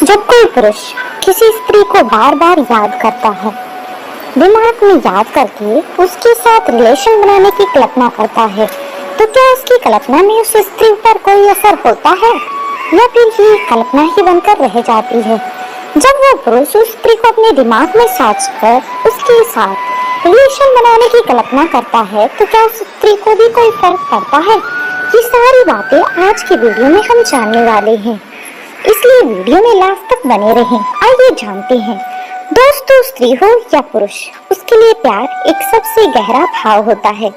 जब कोई पुरुष किसी स्त्री को बार बार याद करता है, दिमाग में याद करके उसके साथ रिलेशन बनाने की कल्पना करता है, तो क्या उसकी कल्पना में उस स्त्री पर कोई असर होता है या फिर ये कल्पना ही बनकर रह जाती है? जब वो पुरुष उस स्त्री को अपने दिमाग में सोचकर उसके साथ रिलेशन बनाने की कल्पना करता है, तो क्या उस स्त्री को भी कोई फर्क पड़ता है? ये सारी बातें आज की वीडियो में हम जानने वाले हैं, इसलिए वीडियो में लास्ट तक बने रहें। आइए जानते हैं। दोस्तों, स्त्री हो या पुरुष, उसके लिए प्यार एक सबसे गहरा भाव होता है।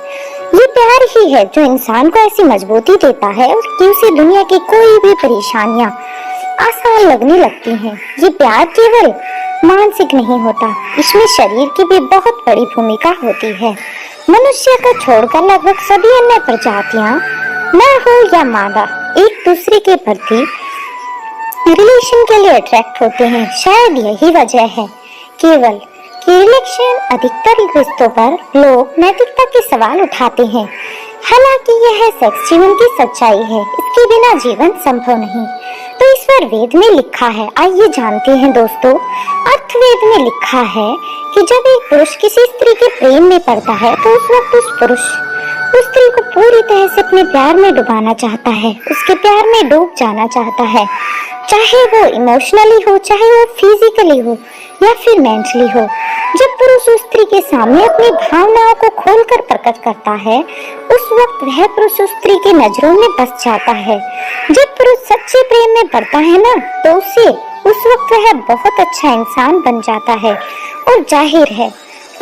ये प्यार ही है जो इंसान को ऐसी मजबूती देता है कि उसे दुनिया की कोई भी परेशानियां आसान लगने लगती हैं। ये प्यार केवल मानसिक नहीं होता, इसमें शरीर की भी बहुत बड़ी भूमिका होती है। मनुष्य को छोड़कर लगभग सभी अन्य प्रजातियां, नर हो या मादा, एक दूसरे के प्रति रिलेशन के लिए अट्रैक्ट होते हैं। शायद यही वजह है केवल कि रिलेशन अधिकतर रिश्तों पर लोग नैतिकता के सवाल उठाते हैं। हालांकि यह सेक्स जीवन की सच्चाई है, इसके बिना जीवन संभव नहीं। तो इस पर वेद में लिखा है, आइए जानते हैं दोस्तों। अर्थवेद में लिखा है कि जब एक पुरुष किसी स्त्री के प्रेम में पड़ता है, तो उस वक्त उस पुरुष उस स्त्री को पूरी तरह से अपने प्यार में डुबाना चाहता है, उसके प्यार में डूब जाना चाहता है, चाहे वो इमोशनली हो, चाहे वो फिजिकली हो या फिर मेंटली हो। जब पुरुष उस स्त्री के सामने अपनी भावनाओं को खोलकर प्रकट करता है, उस वक्त वह पुरुष उस स्त्री की नजरों में बस जाता है। जब पुरुष सच्चे प्रेम में पड़ता है ना, तो उस वक्त वह बहुत अच्छा इंसान बन जाता है। और जाहिर है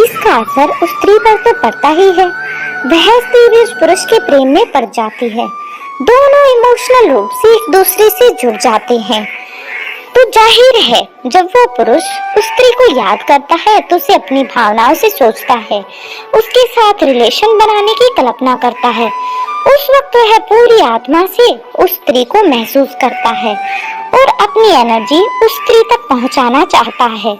इसका असर उस स्त्री पर तो पड़ता ही है, वह स्त्री भी उस पुरुष के प्रेम में पड़ जाती है। दोनों इमोशनल रूप से एक दूसरे से जुड़ जाते हैं। तो जाहिर है जब वो पुरुष उस स्त्री को याद करता है, तो उसे अपनी भावनाओं से सोचता है, उसके साथ रिलेशन बनाने की कल्पना करता है। उस वक्त वह पूरी आत्मा से उस स्त्री को महसूस करता है और अपनी एनर्जी उस स्त्री तक पहुंचाना चाहता है।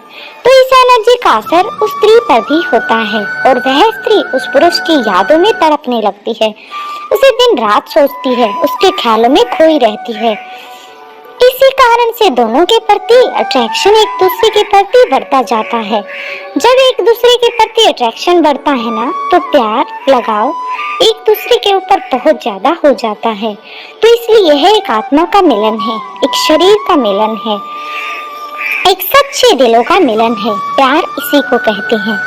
तो इस एनर्जी का असर उस स्त्री पर भी होता है और वह स्त्री उस पुरुष की यादों में तड़पने लगती है, उसे दिन रात सोचती है, उसके ख्यालों में खोई रहती है। इसी कारण से दोनों के प्रति अट्रैक्शन एक दूसरे के प्रति बढ़ता जाता है। जब एक दूसरे के प्रति अट्रैक्शन बढ़ता है ना, तो प्यार लगाव एक दूसरे के ऊपर बहुत ज्यादा हो जाता है। तो इसलिए यह एक आत्मा का मिलन है, एक शरीर का मिलन है, एक सच्चे दिलों का मिलन है। प्यार इसी को कहते हैं।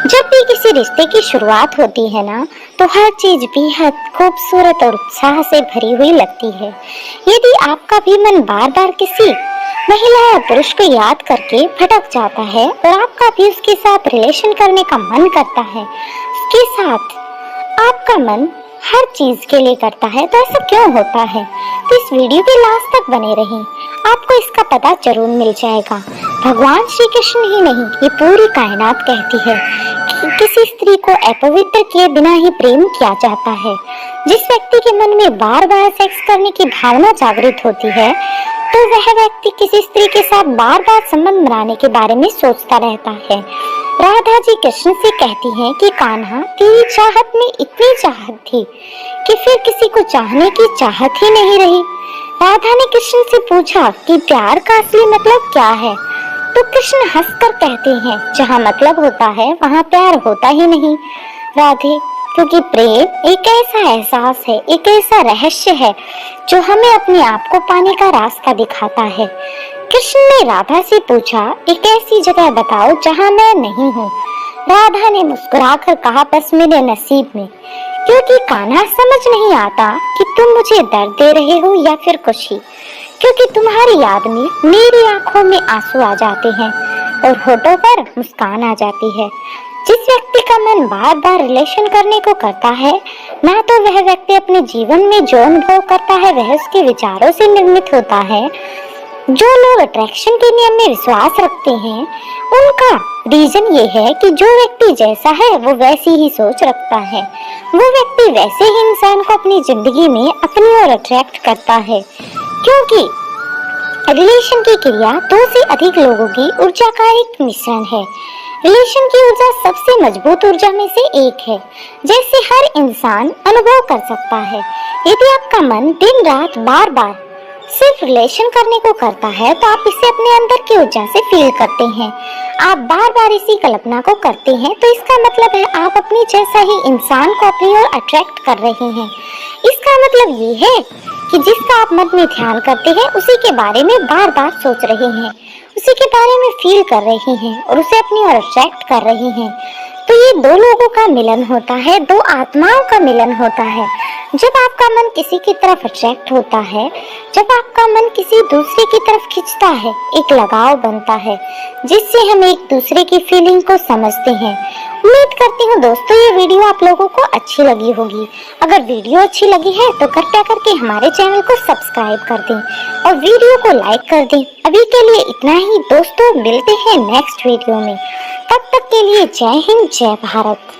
जब भी किसी रिश्ते की शुरुआत होती है ना, तो हर चीज बेहद खूबसूरत और उत्साह से भरी हुई लगती है। यदि आपका भी मन बार बार किसी महिला या पुरुष को याद करके भटक जाता है और आपका भी उसके साथ रिलेशन करने का मन करता है, उसके साथ आपका मन हर चीज के लिए करता है, तो ऐसा क्यों होता है? तो इस वीडियो के लास्ट तक बने रहें, आपको इसका पता जरूर मिल जाएगा। भगवान श्री कृष्ण ही नहीं, ये पूरी कायनात कहती है कि किसी स्त्री को अपवित्र किए बिना ही प्रेम किया जाता है। जिस व्यक्ति के मन में बार बार सेक्स करने की भावना जागृत होती है, तो वह व्यक्ति किसी स्त्री के साथ बार बार संबंध बनाने के बारे में सोचता रहता है। राधा जी कृष्ण से कहती हैं कि कान्हा, तेरी चाहत में इतनी चाहत थी कि फिर किसी को चाहने की चाहत ही नहीं रही। राधा ने कृष्ण से पूछा कि प्यार का असली मतलब क्या है? तो कृष्ण हंसकर कहते हैं, जहाँ मतलब होता है वहाँ प्यार होता ही नहीं राधे, क्योंकि प्रेम एक ऐसा एहसास है, एक ऐसा रहस्य है जो हमें अपने आप को पाने का रास्ता दिखाता है। कृष्ण ने राधा से पूछा, एक ऐसी जगह बताओ जहाँ मैं नहीं हूँ। राधा ने मुस्कुराकर कहा, बस मेरे नसीब में, क्योंकि कान्हा समझ नहीं आता कि तुम मुझे दर्द दे रहे हो या फिर खुशी, क्योंकि तुम्हारी याद में मेरी आंखों में आंसू आ जाते हैं और होठों पर मुस्कान आ जाती है। जिस व्यक्ति का मन बार बार रिलेशन करने को करता है ना, तो वह व्यक्ति अपने जीवन में जो अनुभव करता है वह उसके विचारों से निर्मित होता है। जो लोग अट्रैक्शन के नियम में विश्वास रखते हैं, उनका रीजन ये है कि जो व्यक्ति जैसा है वो वैसी ही सोच रखता है। वो व्यक्ति वैसे ही इंसान को अपनी जिंदगी में अपनी ओर अट्रैक्ट करता है, क्योंकि रिलेशन की क्रिया दो से अधिक लोगों की ऊर्जा का एक मिश्रण है। रिलेशन की ऊर्जा सबसे मजबूत ऊर्जा में से एक है, जैसे हर इंसान अनुभव कर सकता है। यदि आपका मन दिन रात बार बार सिर्फ रिलेशन करने को करता है तो आप इसे अपने अंदर की ऊर्जा से फील करते हैं। आप बार बार इसी कल्पना को करते हैं तो इसका मतलब है आप अपनी जैसा ही इंसान को अपनी ओर अट्रैक्ट कर रहे हैं। इसका मतलब ये है कि जिसका आप मन में ध्यान करते हैं उसी के बारे में बार बार सोच रहे हैं, उसी के बारे में फील कर रहे हैं और उसे अपनी ओर अट्रैक्ट कर रहे हैं। तो ये दो लोगों का मिलन होता है, दो आत्माओं का मिलन होता है। जब आपका मन किसी की तरफ अट्रैक्ट होता है, जब आपका मन किसी दूसरे की तरफ खिंचता है, एक लगाव बनता है जिससे हम एक दूसरे की फीलिंग को समझते हैं। उम्मीद करती हूँ दोस्तों ये वीडियो आप लोगों को अच्छी लगी होगी। अगर वीडियो अच्छी लगी है तो कृपया करके हमारे चैनल को सब्सक्राइब कर दें और वीडियो को लाइक कर दें। अभी के लिए इतना ही दोस्तों, मिलते हैं नेक्स्ट वीडियो में। तब तक के लिए जय हिंद, जय भारत।